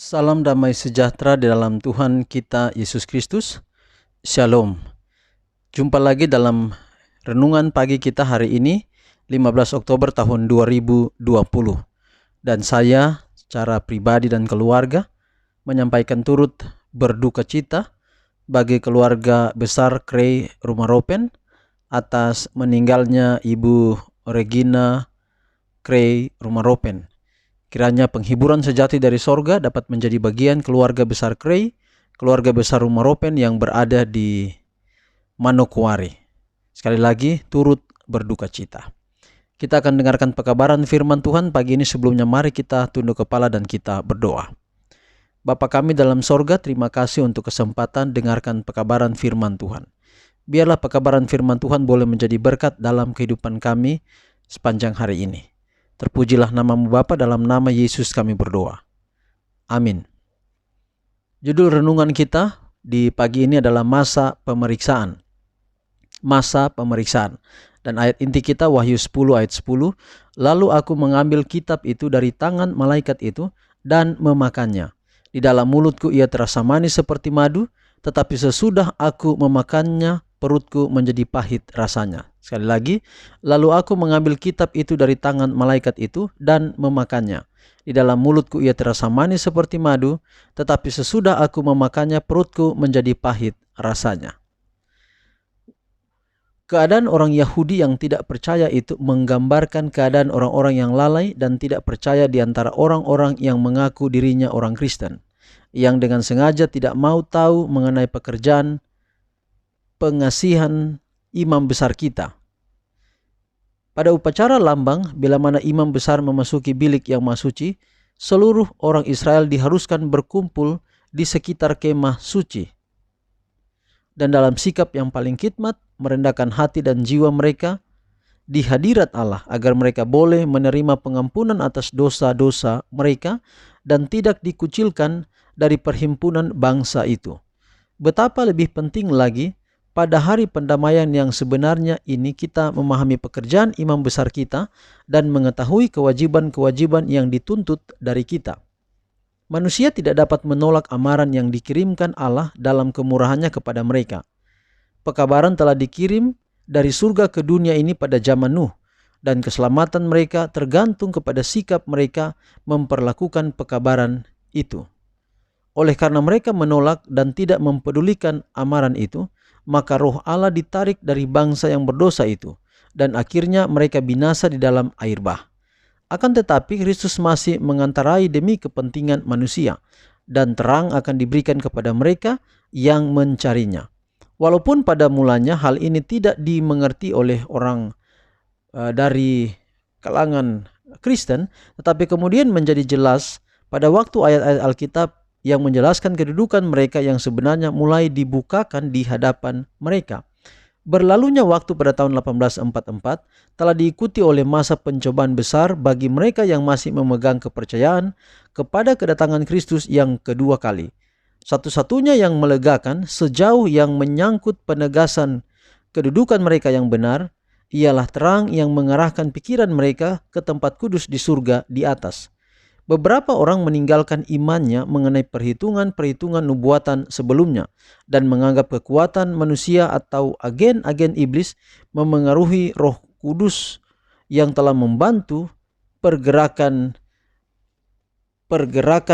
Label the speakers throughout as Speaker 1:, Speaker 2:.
Speaker 1: Salam damai sejahtera di dalam Tuhan kita Yesus Kristus. Shalom. Jumpa lagi dalam renungan pagi kita hari ini, 15 Oktober tahun 2020. Dan saya secara pribadi dan keluarga menyampaikan turut berduka cita bagi keluarga besar Krey Rumaropen atas meninggalnya Ibu Regina Krey Rumaropen. Kiranya penghiburan sejati dari sorga dapat menjadi bagian keluarga besar Krey, keluarga besar Rumaropen yang berada di Manokwari. Sekali lagi, turut berduka cita. Kita akan dengarkan pekabaran firman Tuhan pagi ini. Sebelumnya mari kita tunduk kepala dan kita berdoa. Bapa kami dalam sorga, terima kasih untuk kesempatan dengarkan pekabaran firman Tuhan. Biarlah pekabaran firman Tuhan boleh menjadi berkat dalam kehidupan kami sepanjang hari ini. Terpujilah namamu Bapa, dalam nama Yesus kami berdoa. Amin. Judul renungan kita di pagi ini adalah masa pemeriksaan. Masa pemeriksaan. Dan ayat inti kita Wahyu 10 ayat 10. Lalu aku mengambil kitab itu dari tangan malaikat itu dan memakannya. Di dalam mulutku ia terasa manis seperti madu, tetapi sesudah aku memakannya, perutku menjadi pahit rasanya. Sekali lagi, lalu aku mengambil kitab itu dari tangan malaikat itu dan memakannya. Di dalam mulutku ia terasa manis seperti madu, tetapi sesudah aku memakannya, perutku menjadi pahit rasanya. Keadaan orang Yahudi yang tidak percaya itu menggambarkan keadaan orang-orang yang lalai dan tidak percaya di antara orang-orang yang mengaku dirinya orang Kristen, yang dengan sengaja tidak mau tahu mengenai pekerjaan pengasihan imam besar kita. Pada upacara lambang, bila mana imam besar memasuki bilik yang maha suci, seluruh orang Israel diharuskan berkumpul di sekitar kemah suci. Dan dalam sikap yang paling khidmat, merendahkan hati dan jiwa mereka di hadirat Allah, agar mereka boleh menerima pengampunan atas dosa-dosa mereka dan tidak dikucilkan dari perhimpunan bangsa itu. Betapa lebih penting lagi, pada hari pendamaian yang sebenarnya ini kita memahami pekerjaan imam besar kita dan mengetahui kewajiban-kewajiban yang dituntut dari kita. Manusia tidak dapat menolak amaran yang dikirimkan Allah dalam kemurahannya kepada mereka. Pekabaran telah dikirim dari surga ke dunia ini pada zaman Nuh, dan keselamatan mereka tergantung kepada sikap mereka memperlakukan pekabaran itu. Oleh karena mereka menolak dan tidak mempedulikan amaran itu, maka roh Allah ditarik dari bangsa yang berdosa itu, dan akhirnya mereka binasa di dalam air bah. Akan tetapi Kristus masih mengantarai demi kepentingan manusia, dan terang akan diberikan kepada mereka yang mencarinya. Walaupun pada mulanya hal ini tidak dimengerti oleh orang dari kalangan Kristen, tetapi kemudian menjadi jelas pada waktu ayat-ayat Alkitab yang menjelaskan kedudukan mereka yang sebenarnya mulai dibukakan di hadapan mereka. Berlalunya waktu pada tahun 1844 telah diikuti oleh masa pencobaan besar bagi mereka yang masih memegang kepercayaan kepada kedatangan Kristus yang kedua kali. Satu-satunya yang melegakan sejauh yang menyangkut penegasan kedudukan mereka yang benar ialah terang yang mengarahkan pikiran mereka ke tempat kudus di surga di atas. Beberapa orang meninggalkan imannya mengenai perhitungan-perhitungan nubuatan sebelumnya dan menganggap kekuatan manusia atau agen-agen iblis memengaruhi Roh Kudus yang telah membantu pergerakan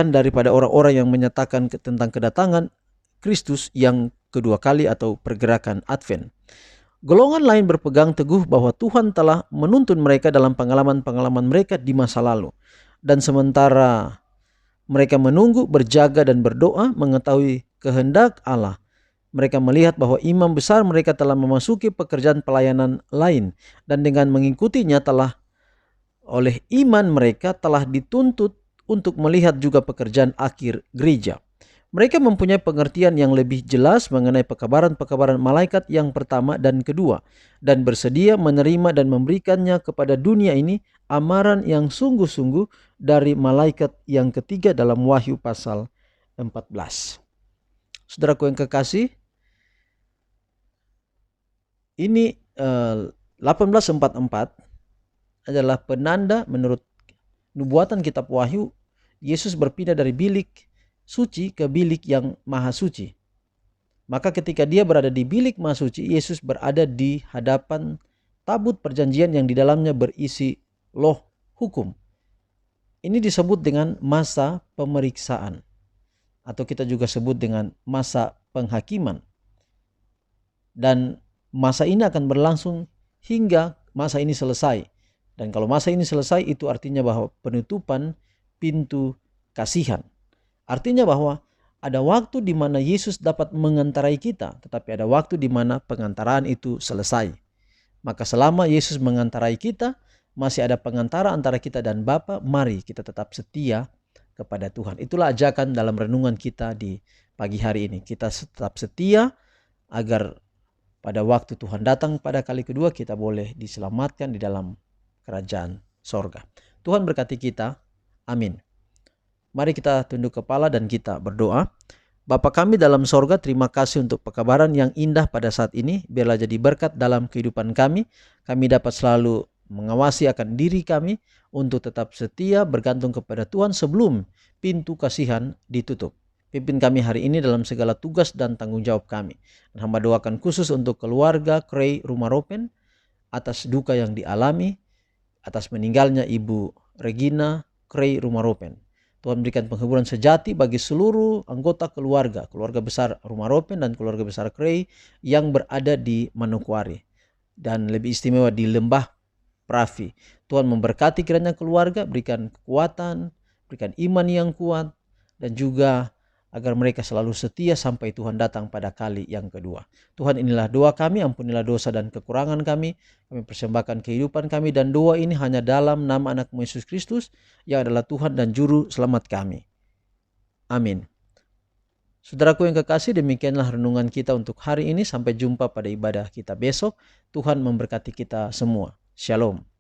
Speaker 1: daripada orang-orang yang menyatakan tentang kedatangan Kristus yang kedua kali atau pergerakan Advent. Golongan lain berpegang teguh bahwa Tuhan telah menuntun mereka dalam pengalaman-pengalaman mereka di masa lalu. Dan sementara mereka menunggu, berjaga dan berdoa mengetahui kehendak Allah, mereka melihat bahwa imam besar mereka telah memasuki pekerjaan pelayanan lain, dan dengan mengikutinya telah oleh iman mereka telah dituntut untuk melihat juga pekerjaan akhir gereja. Mereka mempunyai pengertian yang lebih jelas mengenai pekabaran-pekabaran malaikat yang pertama dan kedua, dan bersedia menerima dan memberikannya kepada dunia ini amaran yang sungguh-sungguh dari malaikat yang ketiga dalam Wahyu pasal 14. Saudaraku yang kekasih, ini 1844 adalah penanda menurut nubuatan kitab Wahyu. Yesus berpindah dari bilik suci ke bilik yang maha suci. Maka ketika dia berada di bilik maha suci, Yesus berada di hadapan tabut perjanjian yang di dalamnya berisi loh hukum. Ini disebut dengan masa pemeriksaan, atau kita juga sebut dengan masa penghakiman. Dan masa ini akan berlangsung hingga masa ini selesai. Dan kalau masa ini selesai, itu artinya bahwa penutupan pintu kasihan. Artinya bahwa ada waktu di mana Yesus dapat mengantarai kita, tetapi ada waktu di mana pengantaraan itu selesai. Maka selama Yesus mengantarai kita, masih ada pengantara antara kita dan Bapa, mari kita tetap setia kepada Tuhan. Itulah ajakan dalam renungan kita di pagi hari ini. Kita tetap setia agar pada waktu Tuhan datang pada kali kedua, kita boleh diselamatkan di dalam kerajaan sorga. Tuhan berkati kita. Amin. Mari kita tunduk kepala dan kita berdoa. Bapa kami dalam sorga, terima kasih untuk pekabaran yang indah pada saat ini. Biarlah jadi berkat dalam kehidupan kami. Kami dapat selalu mengawasi akan diri kami untuk tetap setia bergantung kepada Tuhan sebelum pintu kasihan ditutup. Pimpin kami hari ini dalam segala tugas dan tanggung jawab kami. Dan hamba doakan khusus untuk keluarga Krey Rumah Ropen atas duka yang dialami, atas meninggalnya Ibu Regina Krey Rumah Ropen. Tuhan berikan penghiburan sejati bagi seluruh anggota keluarga besar Rumah Ropen dan keluarga besar Krey yang berada di Manokwari. Dan lebih istimewa di Lembah Pravi. Tuhan memberkati kiranya keluarga, berikan kekuatan, berikan iman yang kuat, dan juga agar mereka selalu setia sampai Tuhan datang pada kali yang kedua. Tuhan, inilah doa kami, ampunilah dosa dan kekurangan kami. Kami persembahkan kehidupan kami, dan doa ini hanya dalam nama anak-Mu Yesus Kristus yang adalah Tuhan dan Juru Selamat kami. Amin. Saudaraku yang kekasih, demikianlah renungan kita untuk hari ini. Sampai jumpa pada ibadah kita besok. Tuhan memberkati kita semua. Shalom.